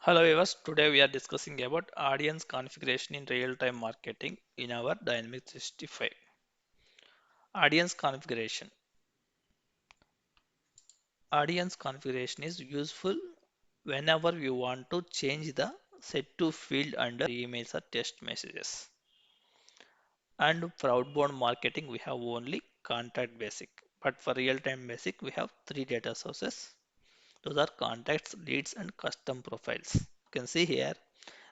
Hello viewers, today we are discussing about audience configuration in real-time marketing in our Dynamics 365. Audience configuration. Audience configuration is useful whenever we want to change the set to field under emails or text messages. And for outbound marketing, we have only contact basic. But for real-time basic, we have three data sources. Those are contacts, leads, and custom profiles. You can see here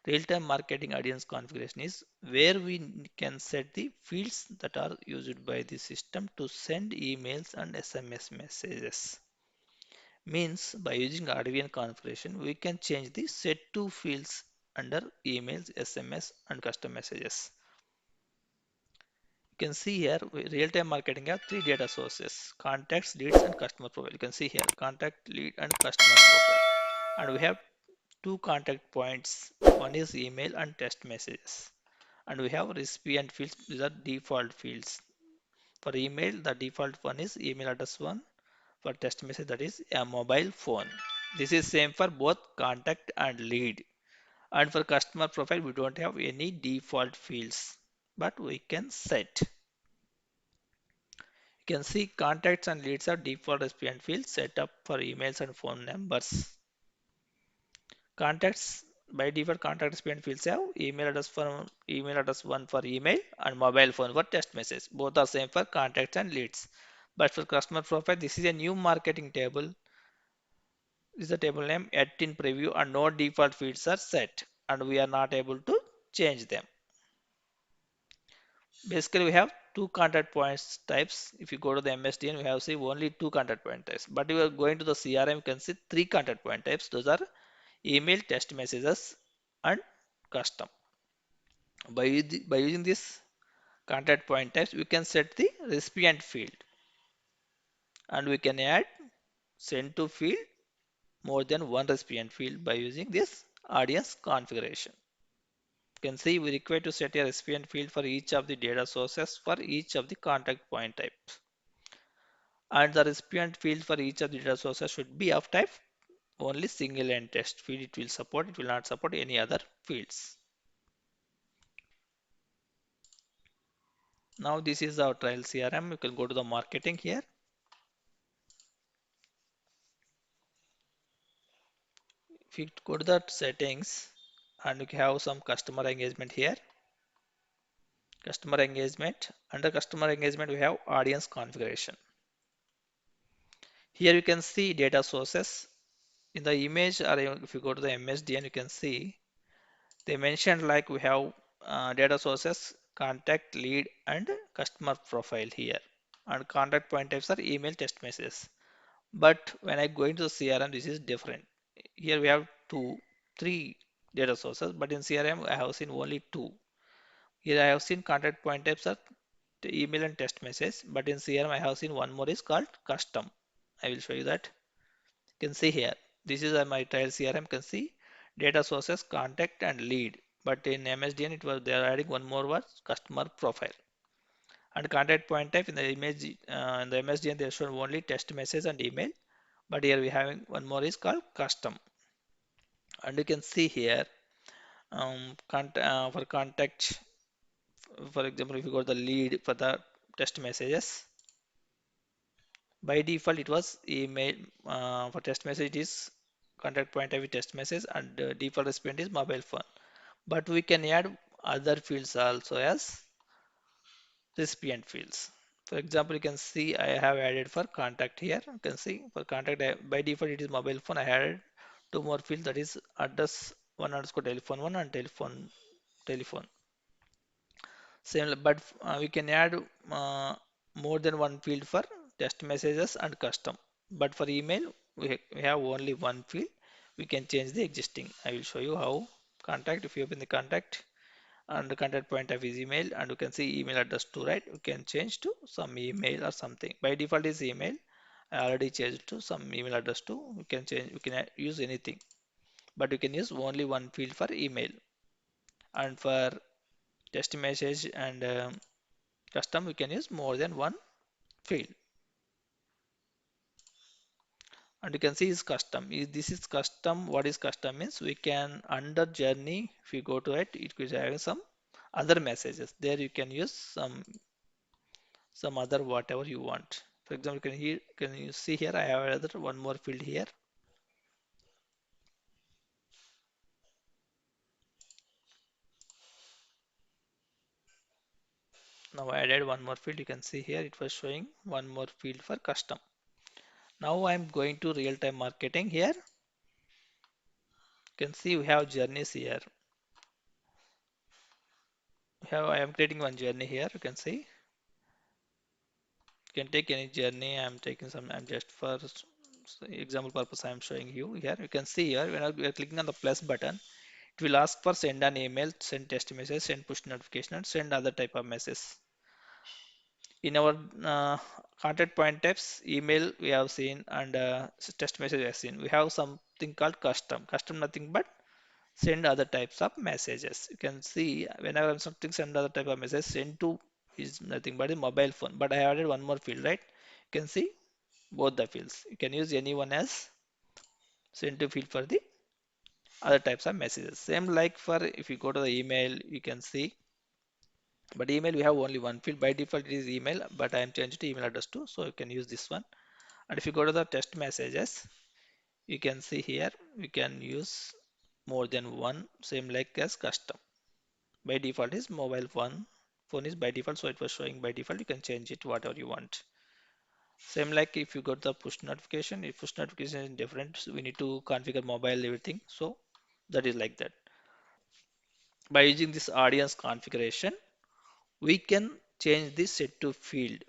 real-time marketing audience configuration is where we can set the fields that are used by the system to send emails and SMS messages. Means by using RDN configuration, we can change the set to fields under emails, SMS, and custom messages. You can see here real-time marketing have three data sources: contacts, leads, and customer profile. You can see here contact, lead, and customer profile. And we have two contact points. One is email and text messages. And we have recipient fields. These are default fields. For email, the default one is email address one. For text message, that is a mobile phone. This is same for both contact and lead. And for customer profile, we don't have any default fields, but we can set. You can see contacts and leads are default recipient fields set up for emails and phone numbers. Contacts by default contact recipient fields have email address one for email and mobile phone for text message. Both are same for contacts and leads. But for customer profile, this is a new marketing table. This is the table name yet in preview and no default fields are set and we are not able to change them. Basically, we have two contact points types. If you go to the MSDN, we have see only two contact point types. But if you are going to the CRM, you can see three contact point types. Those are email, text messages, and custom. By using this contact point types, we can set the recipient field and we can add send to field more than one recipient field by using this audience configuration. You can see we require to set a recipient field for each of the data sources for each of the contact point types. And the recipient field for each of the data sources should be of type only single and text field it will not support any other fields. Now this is our trial CRM. You can go to the marketing here. If you go to the settings and you have some customer engagement here, customer engagement, under customer engagement we have audience configuration. Here you can see data sources in the image, or if you go to the MSDN you can see they mentioned like we have data sources contact, lead, and customer profile here, and contact point types are email, text messages. But when I go into the CRM, this is different. Here we have three data sources, but in CRM I have seen only two. Here I have seen contact point types are the email and text message, but in CRM I have seen one more is called custom. I will show you that. You can see here. This is my trial CRM. Can see data sources, contact, and lead. But in MSDN, it was they are adding one more was customer profile. And contact point type in the image in the MSDN they shown only text message and email. But here we having one more is called custom. And you can see here for contact, for example, if you go to the lead for the text messages, by default it was email. For text message it is contact point type with text message, and default recipient is mobile phone. But we can add other fields also as recipient fields. For example, you can see I have added for contact here. You can see for contact by default it is mobile phone. I added two more fields, that is address one underscore telephone one and telephone. Same, but we can add more than one field for text messages and custom. But for email, we have only one field. We can change the existing. I will show you how. Contact, if you open the contact and the contact point of is email, and you can see email address to, right? We can change to some email or something. By default is email. I already changed to some email address too. We can change, we can use anything, but you can use only one field for email. And for text message and custom, we can use more than one field. and you can see is custom. This is custom. What is custom means we can under journey, if you go to it, it could have some other messages. There you can use some other whatever you want. For example, can you see here? I have another one more field here. Now I added one more field. You can see here it was showing one more field for custom. Now I'm going to real-time marketing here. You can see we have journeys here. I am creating one journey here. You can see. You can take any journey. I'm taking some. I'm just for example purpose. I'm showing you here. You can see here when we are clicking on the plus button, it will ask for send an email, send text message, send push notification, and send other type of message. In our content point types, email we have seen and text message we have seen. We have something called custom. Custom nothing but send other types of messages. You can see whenever I'm something send other type of message, send to is nothing but a mobile phone. But I added one more field, right? You can see both the fields. You can use anyone as send to field for the other types of messages. Same like for if you go to the email, you can see. But email we have only one field. By default it is email, but I am changed to email address too, so you can use this one. And if you go to the text messages, you can see here we can use more than one, same like as custom. By default is mobile phone is by default, so it was showing by default. You can change it whatever you want. Same like if you got the push notification, if push notification is different, so we need to configure mobile everything, so that is like that. By using this audience configuration, we can change this set to field.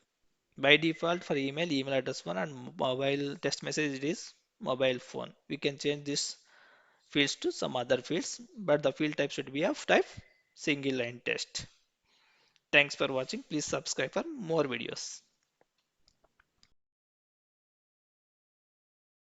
By default for email, email address one, and mobile text message it is mobile phone. We can change this fields to some other fields, but the field type should be of type single line text. Thanks for watching. Please subscribe for more videos.